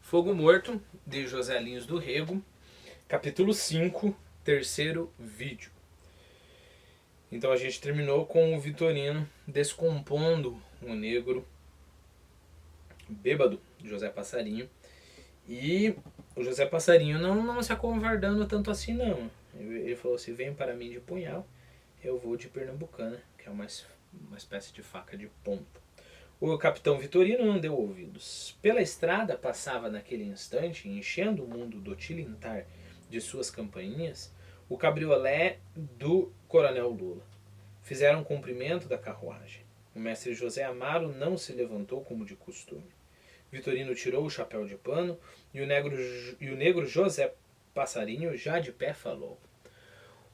Fogo Morto, de José Linhos do Rego, capítulo 5, terceiro vídeo. Então a gente terminou com o Vitorino descompondo o negro bêbado, José Passarinho. E o José Passarinho não se acovardando tanto assim não. Ele falou assim, vem para mim de punhal, eu vou de pernambucana, que é uma espécie de faca de ponta. O capitão Vitorino não deu ouvidos. Pela estrada passava naquele instante, enchendo o mundo do tilintar de suas campainhas, o cabriolé do coronel Lula. Fizeram um cumprimento da carruagem. O mestre José Amaro não se levantou como de costume. Vitorino tirou o chapéu de pano e o negro José Passarinho, já de pé, falou: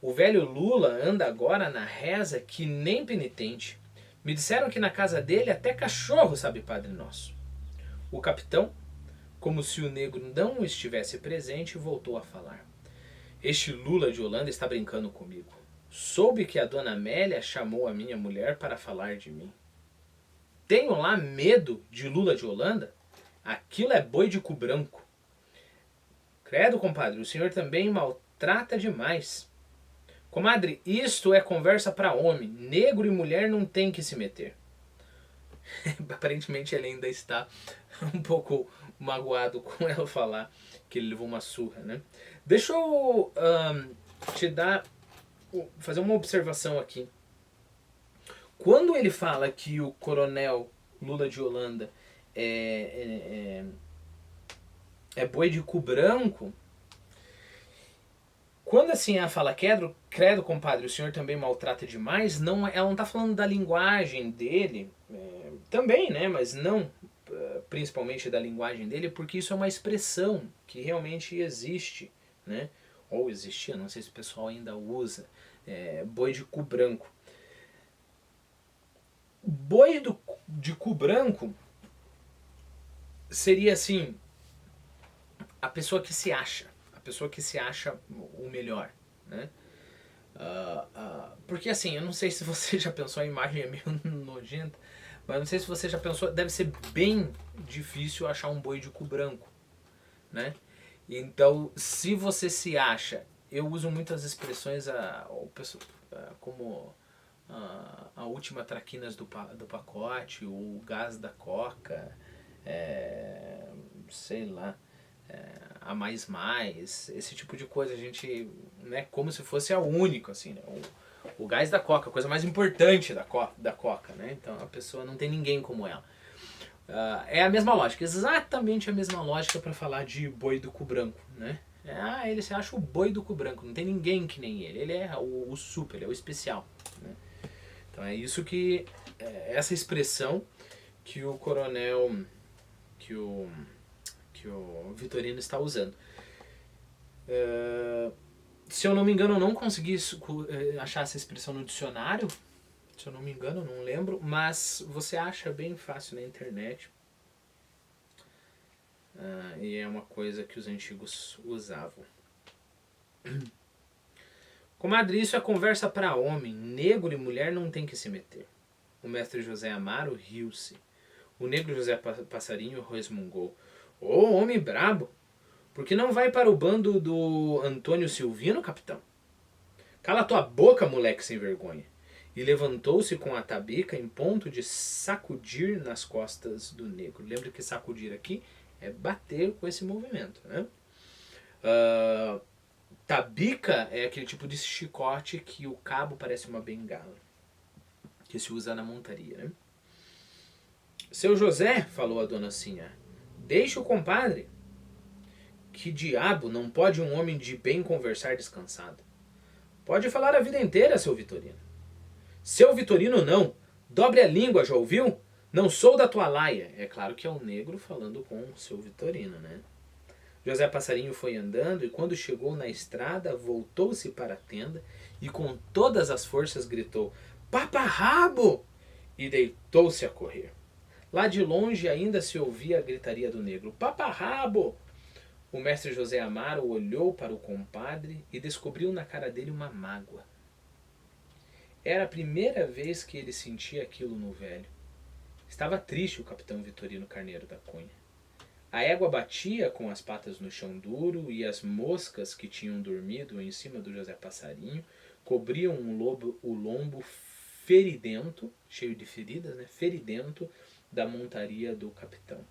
o velho Lula anda agora na reza que nem penitente. Me disseram que na casa dele até cachorro sabe Padre Nosso. O capitão, como se o negro não estivesse presente, voltou a falar. Este Lula de Holanda está brincando comigo. Soube que a dona Amélia chamou a minha mulher para falar de mim. Tenho lá medo de Lula de Holanda? Aquilo é boi de cu branco. Credo, compadre, o senhor também maltrata demais. Comadre, isto é conversa para homem. Negro e mulher não tem que se meter. Aparentemente ele ainda está um pouco magoado com ela falar que ele levou uma surra, né? Deixa eu fazer uma observação aqui. Quando ele fala que o coronel Lula de Holanda é boi de cu branco, quando assim ela fala credo, compadre, o senhor também maltrata demais, ela não está falando da linguagem dele, também, né, mas não principalmente da linguagem dele, porque isso é uma expressão que realmente existe, né, ou existia, não sei se o pessoal ainda usa, boi de cu branco. Boi de cu branco seria assim, a pessoa que se acha o melhor, né? Porque assim, eu não sei se você já pensou, a imagem é meio nojenta, mas não sei se você já pensou, deve ser bem difícil achar um boi de cu branco, né? Então, se você se acha, eu uso muitas expressões como a última traquinas do pacote, o gás da coca, sei lá, a mais, esse tipo de coisa, a gente, né, como se fosse a única, assim, né, o gás da coca, a coisa mais importante da coca, né, então a pessoa não tem ninguém como ela. É a mesma lógica, exatamente a mesma lógica para falar de boi do cu branco, né, ele se acha o boi do cu branco, não tem ninguém que nem ele é o super, ele é o especial, né? Então é isso que, essa expressão que o coronel, que o Vitorino está usando. Se eu não me engano, eu não consegui achar essa expressão no dicionário. Se eu não me engano, não lembro. Mas você acha bem fácil na internet. E é uma coisa que os antigos usavam. Comadre, isso é conversa para homem. Negro e mulher não tem que se meter. O mestre José Amaro riu-se. O negro José Passarinho resmungou. Ô, homem brabo! Por que não vai para o bando do Antônio Silvino, capitão? Cala tua boca, moleque sem vergonha. E levantou-se com a tabica em ponto de sacudir nas costas do negro. Lembra que sacudir aqui é bater com esse movimento, né? Tabica é aquele tipo de chicote que o cabo parece uma bengala, que se usa na montaria, né? Seu José, falou a dona Sinhá, deixe o compadre. Que diabo, não pode um homem de bem conversar descansado? Pode falar a vida inteira, seu Vitorino. Seu Vitorino não, dobre a língua, já ouviu? Não sou da tua laia. É claro que é um negro falando com o seu Vitorino, né? José Passarinho foi andando e quando chegou na estrada, voltou-se para a tenda e com todas as forças gritou, paparrabo! E deitou-se a correr. Lá de longe ainda se ouvia a gritaria do negro, paparrabo! O mestre José Amaro olhou para o compadre e descobriu na cara dele uma mágoa. Era a primeira vez que ele sentia aquilo no velho. Estava triste o capitão Vitorino Carneiro da Cunha. A égua batia com as patas no chão duro e as moscas que tinham dormido em cima do José Passarinho cobriam o lombo feridento, cheio de feridas, né? Feridento da montaria do capitão.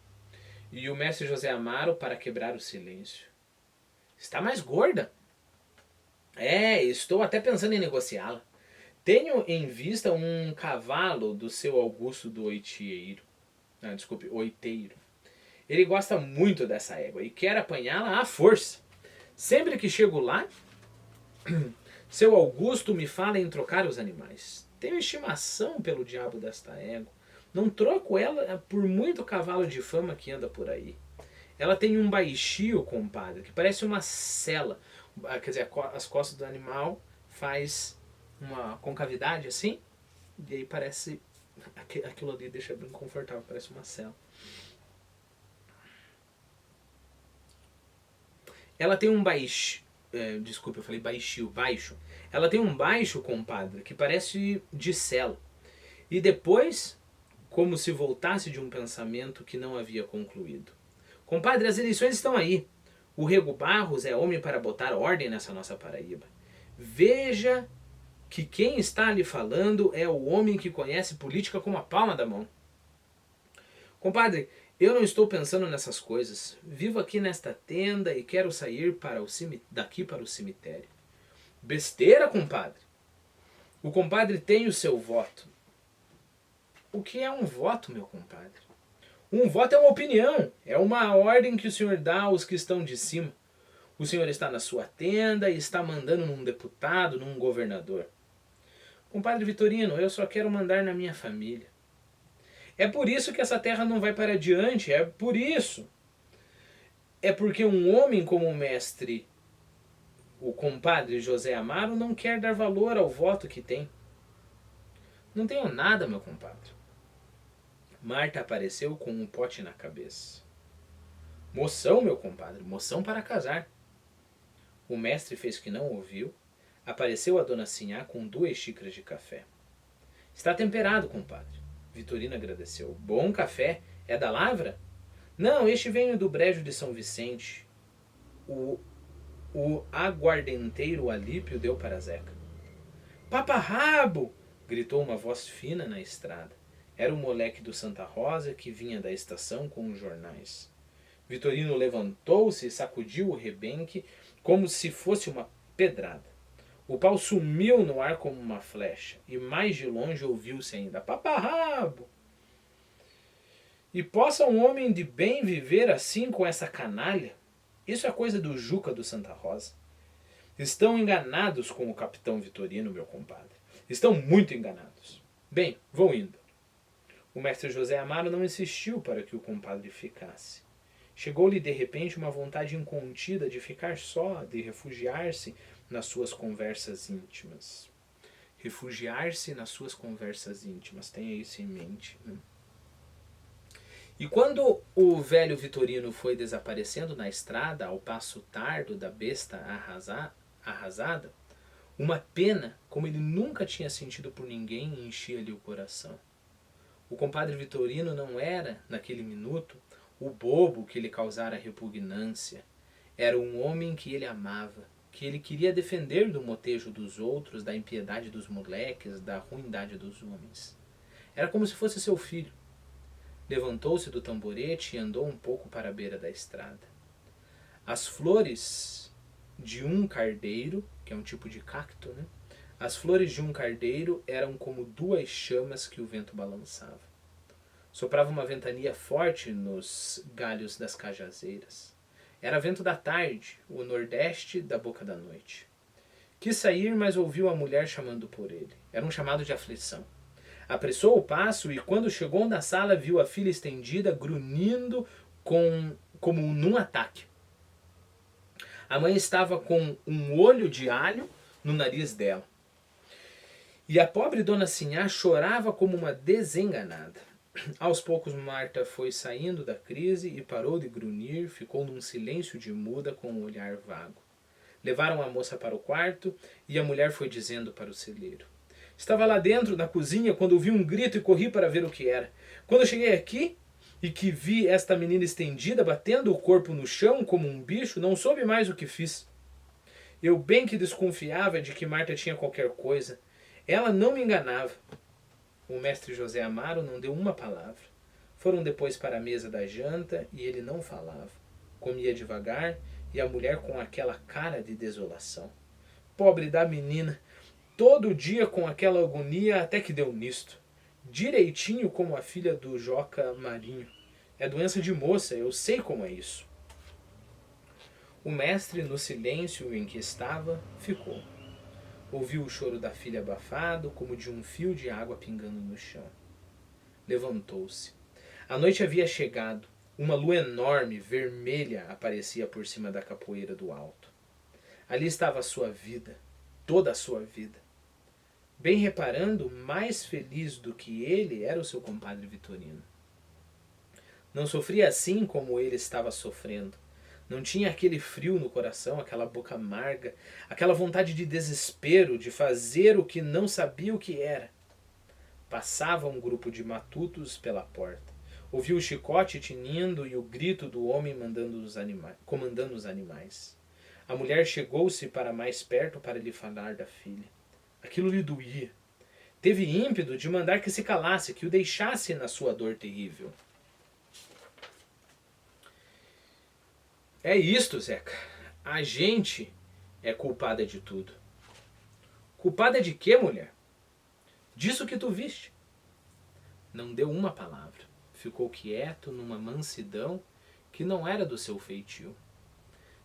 E o mestre José Amaro, para quebrar o silêncio: está mais gorda? É, estou até pensando em negociá-la. Tenho em vista um cavalo do seu Augusto do Oiteiro. Ah, desculpe, Oiteiro. Ele gosta muito dessa égua e quer apanhá-la à força. Sempre que chego lá, seu Augusto me fala em trocar os animais. Tenho estimação pelo diabo desta égua. Não troco ela por muito cavalo de fama que anda por aí. Ela tem um baixio, compadre, que parece uma sela. Quer dizer, as costas do animal faz uma concavidade assim, e aí parece... Aquilo ali deixa bem confortável, parece uma cela. Ela tem um baixo... desculpa, eu falei baixio, baixo. Ela tem um baixo, compadre, que parece de cela. E depois, como se voltasse de um pensamento que não havia concluído: compadre, as eleições estão aí. O Rego Barros é homem para botar ordem nessa nossa Paraíba. Veja que quem está ali falando é o homem que conhece política como a palma da mão. Compadre, eu não estou pensando nessas coisas. Vivo aqui nesta tenda e quero sair daqui para o cemitério. Besteira, compadre. O compadre tem o seu voto. O que é um voto, meu compadre? Um voto é uma opinião, é uma ordem que o senhor dá aos que estão de cima. O senhor está na sua tenda e está mandando num deputado, num governador. Compadre Vitorino, eu só quero mandar na minha família. É por isso que essa terra não vai para adiante, é por isso. É porque um homem como o mestre, o compadre José Amaro, não quer dar valor ao voto que tem. Não tenho nada, meu compadre. Marta apareceu com um pote na cabeça. Moção, meu compadre, moção para casar. O mestre fez que não ouviu. Apareceu a dona Sinhá com 2 xícaras de café. Está temperado, compadre. Vitorino agradeceu. Bom café. É da lavra? Não, este veio do brejo de São Vicente. O aguardenteiro Alípio deu para Zeca. Paparrabo! Gritou uma voz fina na estrada. Era o moleque do Santa Rosa que vinha da estação com os jornais. Vitorino levantou-se e sacudiu o rebenque como se fosse uma pedrada. O pau sumiu no ar como uma flecha, e mais de longe ouviu-se ainda: paparrabo! E possa um homem de bem viver assim com essa canalha? Isso é coisa do Juca do Santa Rosa. Estão enganados com o capitão Vitorino, meu compadre. Estão muito enganados. Bem, vou indo. O mestre José Amaro não insistiu para que o compadre ficasse. Chegou-lhe de repente uma vontade incontida de ficar só, de refugiar-se nas suas conversas íntimas. Refugiar-se nas suas conversas íntimas. Tenha isso em mente. Né? E quando o velho Vitorino foi desaparecendo na estrada ao passo tardo da besta arrasada, uma pena, como ele nunca tinha sentido por ninguém, enchia-lhe o coração. O compadre Vitorino não era, naquele minuto, o bobo que lhe causara repugnância. Era um homem que ele amava, que ele queria defender do motejo dos outros, da impiedade dos moleques, da ruindade dos homens. Era como se fosse seu filho. Levantou-se do tamborete e andou um pouco para a beira da estrada. As flores de um cardeiro, que é um tipo de cacto, né? As flores de um cardeiro eram como 2 chamas que o vento balançava. Soprava uma ventania forte nos galhos das cajazeiras. Era vento da tarde, o nordeste da boca da noite. Quis sair, mas ouviu a mulher chamando por ele. Era um chamado de aflição. Apressou o passo e, quando chegou na sala, viu a filha estendida, grunhindo como num ataque. A mãe estava com um olho de alho no nariz dela. E a pobre dona Sinhá chorava como uma desenganada. Aos poucos Marta foi saindo da crise e parou de grunhir, ficou num silêncio de muda com um olhar vago. Levaram a moça para o quarto e a mulher foi dizendo para o celeiro: estava lá dentro, na cozinha, quando ouvi um grito e corri para ver o que era. Quando eu cheguei aqui, e que vi esta menina estendida, batendo o corpo no chão como um bicho, não soube mais o que fiz. Eu bem que desconfiava de que Marta tinha qualquer coisa. Ela não me enganava. O mestre José Amaro não deu uma palavra. Foram depois para a mesa da janta e ele não falava. Comia devagar e a mulher com aquela cara de desolação. Pobre da menina, todo dia com aquela agonia até que deu nisto. Direitinho como a filha do Joca Marinho. É doença de moça, eu sei como é isso. O mestre, no silêncio em que estava, ficou. Ouviu o choro da filha abafado, como de um fio de água pingando no chão. Levantou-se. A noite havia chegado. Uma lua enorme, vermelha, aparecia por cima da capoeira do alto. Ali estava a sua vida, toda a sua vida. Bem reparando, mais feliz do que ele era o seu compadre Vitorino. Não sofria assim como ele estava sofrendo. Não tinha aquele frio no coração, aquela boca amarga, aquela vontade de desespero, de fazer o que não sabia o que era. Passava um grupo de matutos pela porta. Ouviu o chicote tinindo e o grito do homem comandando os animais. A mulher chegou-se para mais perto para lhe falar da filha. Aquilo lhe doía. Teve ímpeto de mandar que se calasse, que o deixasse na sua dor terrível. É isto, Zeca. A gente é culpada de tudo. Culpada de quê, mulher? Disso que tu viste. Não deu uma palavra. Ficou quieto numa mansidão que não era do seu feitio.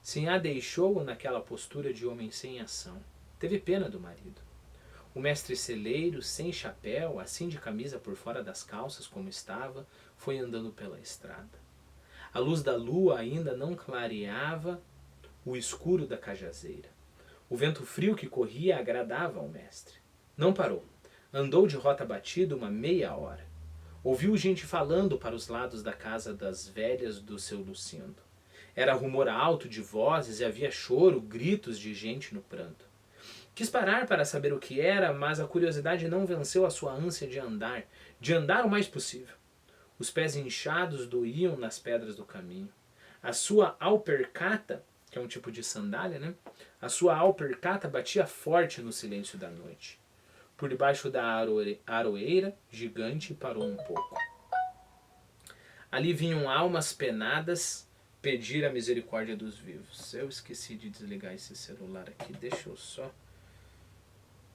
Sinhá deixou-o naquela postura de homem sem ação. Teve pena do marido. O mestre celeiro, sem chapéu, assim de camisa por fora das calças como estava, foi andando pela estrada. A luz da lua ainda não clareava o escuro da cajazeira. O vento frio que corria agradava ao mestre. Não parou. Andou de rota batida uma meia hora. Ouviu gente falando para os lados da casa das velhas do seu Lucindo. Era rumor alto de vozes e havia choro, gritos de gente no pranto. Quis parar para saber o que era, mas a curiosidade não venceu a sua ânsia de andar o mais possível. Os pés inchados doíam nas pedras do caminho. A sua alpercata, que é um tipo de sandália, né? A sua alpercata batia forte no silêncio da noite. Por debaixo da aroeira gigante parou um pouco. Ali vinham almas penadas pedir a misericórdia dos vivos. Eu esqueci de desligar esse celular aqui. Deixa eu só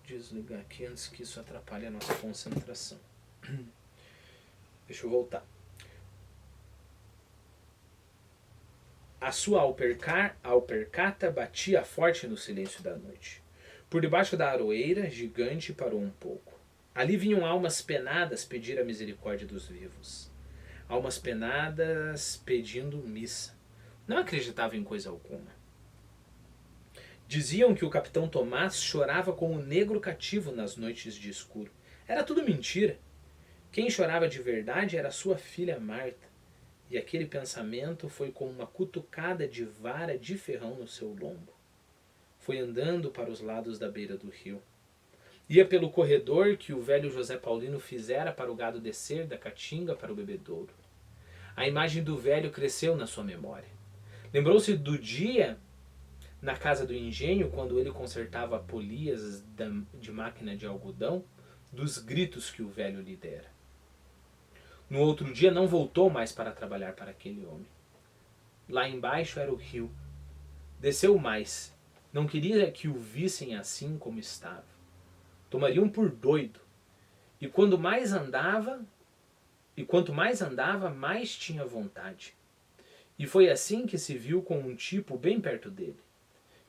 desligar aqui antes que isso atrapalhe a nossa concentração. Deixa eu voltar. A sua alpercata batia forte no silêncio da noite. Por debaixo da aroeira gigante parou um pouco. Ali vinham almas penadas pedir a misericórdia dos vivos. Almas penadas pedindo missa. Não acreditava em coisa alguma. Diziam que o capitão Tomás chorava como negro cativo nas noites de escuro. Era tudo mentira. Quem chorava de verdade era sua filha Marta. E aquele pensamento foi como uma cutucada de vara de ferrão no seu lombo. Foi andando para os lados da beira do rio. Ia pelo corredor que o velho José Paulino fizera para o gado descer da caatinga para o bebedouro. A imagem do velho cresceu na sua memória. Lembrou-se do dia na casa do engenho, quando ele consertava polias de máquina de algodão, dos gritos que o velho lhe dera. No outro dia não voltou mais para trabalhar para aquele homem. Lá embaixo era o rio. Desceu mais. Não queria que o vissem assim como estava. Tomariam por doido. E quanto mais andava, mais tinha vontade. E foi assim que se viu com um tipo bem perto dele.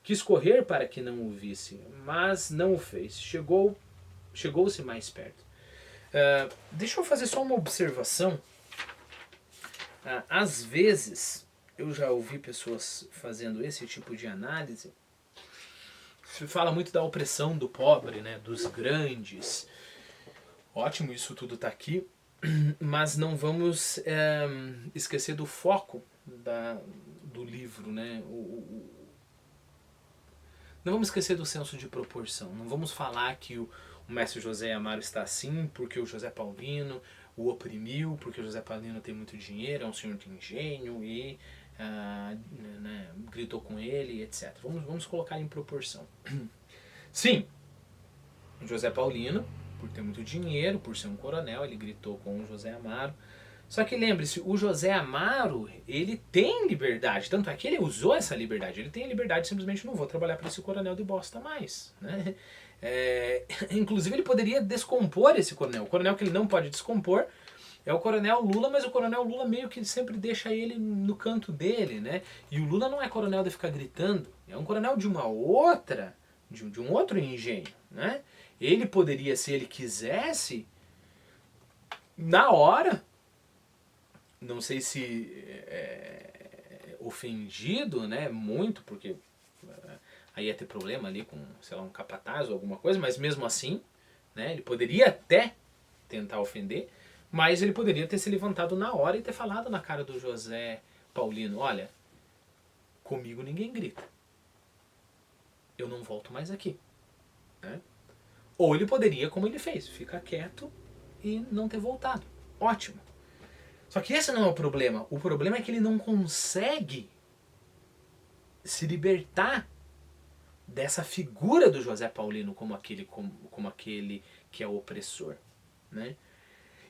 Quis correr para que não o visse, mas não o fez. Chegou-se mais perto. Deixa eu fazer só uma observação. Às vezes, eu já ouvi pessoas fazendo esse tipo de análise. Se fala muito da opressão do pobre, né, dos grandes. Ótimo, isso tudo está aqui. Mas não vamos esquecer do foco do livro, né? Não vamos esquecer do senso de proporção. Não vamos falar que o mestre José Amaro está assim porque o José Paulino o oprimiu porque o José Paulino tem muito dinheiro, é um senhor de engenho e né, gritou com ele, etc. Vamos colocar em proporção. Sim, o José Paulino, por ter muito dinheiro, por ser um coronel, ele gritou com o José Amaro. Só que lembre-se, o José Amaro, ele tem liberdade, tanto é que ele usou essa liberdade, ele tem a liberdade de simplesmente não vou trabalhar para esse coronel de bosta mais, né? Inclusive ele poderia descompor esse coronel, o coronel que ele não pode descompor é o coronel Lula, mas o coronel Lula meio que sempre deixa ele no canto dele, né? E o Lula não é coronel de ficar gritando, é um coronel de uma outra, de um outro engenho, né? Ele poderia, se ele quisesse, na hora, não sei se ofendido, né, muito, porque aí ia ter problema ali com, sei lá, um capataz ou alguma coisa, mas mesmo assim, né, ele poderia até tentar ofender, mas ele poderia ter se levantado na hora e ter falado na cara do José Paulino, olha, comigo ninguém grita, eu não volto mais aqui, né? Ou ele poderia, como ele fez, ficar quieto e não ter voltado, ótimo. Só que esse não é o problema. O problema é que ele não consegue se libertar dessa figura do José Paulino como aquele que é o opressor, né?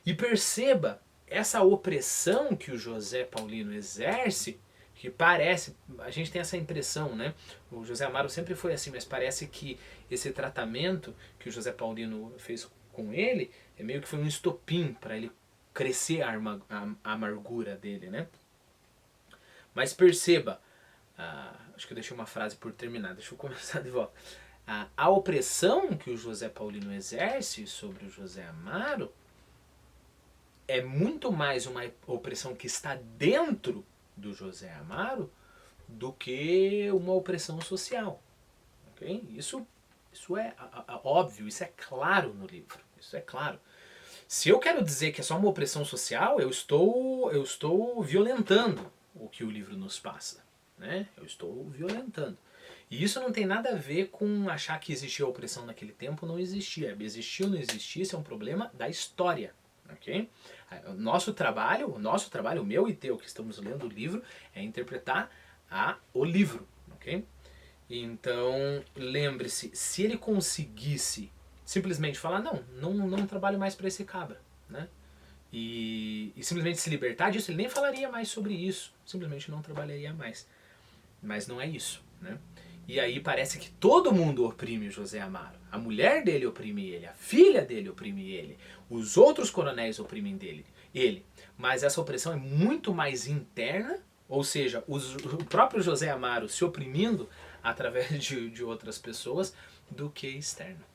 E perceba, essa opressão que o José Paulino exerce, que parece, a gente tem essa impressão, né? O José Amaro sempre foi assim, mas parece que esse tratamento que o José Paulino fez com ele, meio que foi um estopim para ele crescer a amargura dele, né? Mas perceba, acho que eu deixei uma frase por terminar, deixa eu começar de volta. A opressão que o José Paulino exerce sobre o José Amaro é muito mais uma opressão que está dentro do José Amaro do que uma opressão social. Okay? Isso é óbvio, isso é claro no livro, isso é claro. Se eu quero dizer que é só uma opressão social, eu estou violentando o que o livro nos passa, né? Eu estou violentando. E isso não tem nada a ver com achar que existia opressão naquele tempo, não existia. Existia ou não existia, isso é um problema da história, ok? O nosso trabalho, o meu e teu, que estamos lendo o livro, é interpretar o livro, ok? Então, lembre-se, se ele conseguisse simplesmente falar, não trabalho mais para esse cabra, né? E simplesmente se libertar disso, ele nem falaria mais sobre isso, simplesmente não trabalharia mais. Mas não é isso, né? E aí parece que todo mundo oprime o José Amaro. A mulher dele oprime ele, a filha dele oprime ele, os outros coronéis oprimem ele. Mas essa opressão é muito mais interna, ou seja, o próprio José Amaro se oprimindo através de outras pessoas, do que externa.